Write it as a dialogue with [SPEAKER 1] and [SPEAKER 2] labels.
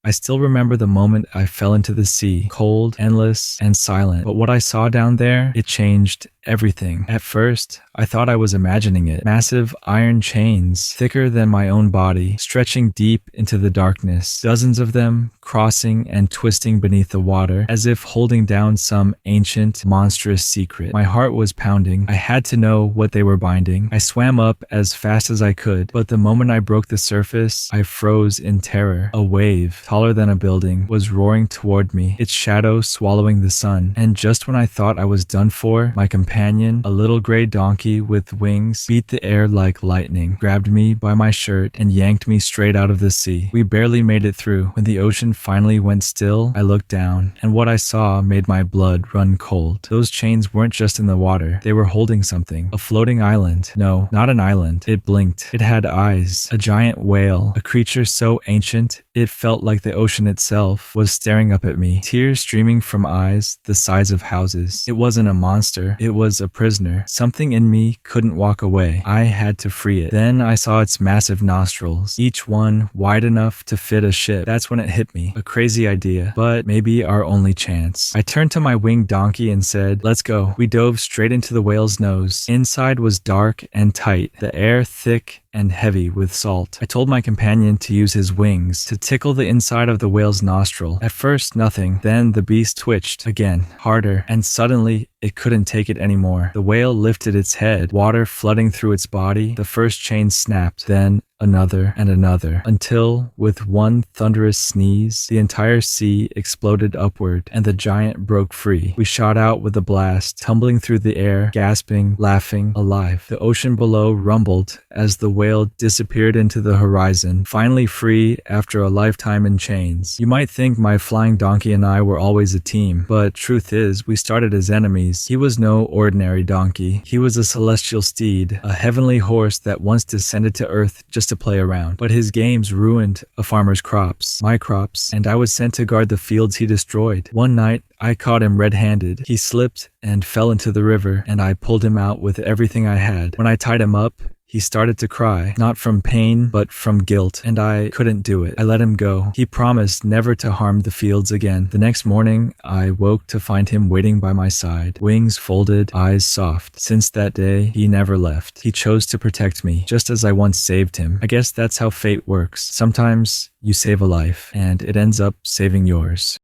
[SPEAKER 1] I still remember the moment I fell into the sea, cold, endless, and silent. But what I saw down there, it changed everything. At first, I thought I was imagining it. Massive iron chains, thicker than my own body, stretching deep into the darkness. Dozens of them crossing and twisting beneath the water, as if holding down some ancient, monstrous secret. My heart was pounding. I had to know what they were binding. I swam up as fast as I could, but the moment I broke the surface, I froze in terror. A wave, taller than a building, was roaring toward me, its shadow swallowing the sun. And just when I thought I was done for, my companion, a little gray donkey with wings, beat the air like lightning, grabbed me by my shirt, and yanked me straight out of the sea. We barely made it through. When the ocean finally went still, I looked down, and what I saw made my blood run cold. Those chains weren't just in the water. They were holding something. A floating island. No, not an island. It blinked. It had eyes. A giant whale. A creature so ancient, it felt like the ocean itself was staring up at me. Tears streaming from eyes the size of houses. It wasn't a monster. It was a prisoner. Something in me couldn't walk away. I had to free it. Then I saw its massive nostrils, each one wide enough to fit a ship. That's when it hit me. A crazy idea, but maybe our only chance. I turned to my winged donkey and said, "Let's go." We dove straight into the whale's nose. Inside was dark and tight, the air thick and heavy with salt. I told my companion to use his wings to tickle the inside of the whale's nostril. At first, nothing. Then the beast twitched again, harder, and suddenly it couldn't take it anymore. The whale lifted its head, water flooding through its body. The first chain snapped, then another and another, until, with one thunderous sneeze, the entire sea exploded upward and the giant broke free. We shot out with a blast, tumbling through the air, gasping, laughing, alive. The ocean below rumbled as the whale disappeared into the horizon, finally free after a lifetime in chains. You might think my flying donkey and I were always a team, but truth is, we started as enemies. He was no ordinary donkey. He was a celestial steed, a heavenly horse that once descended to earth just to play around. But his games ruined a farmer's crops, my crops, and I was sent to guard the fields he destroyed. One night, I caught him red-handed. He slipped and fell into the river, and I pulled him out with everything I had. When I tied him up, he started to cry, not from pain, but from guilt, and I couldn't do it. I let him go. He promised never to harm the fields again. The next morning, I woke to find him waiting by my side, wings folded, eyes soft. Since that day, he never left. He chose to protect me, just as I once saved him. I guess that's how fate works. Sometimes you save a life, and it ends up saving yours.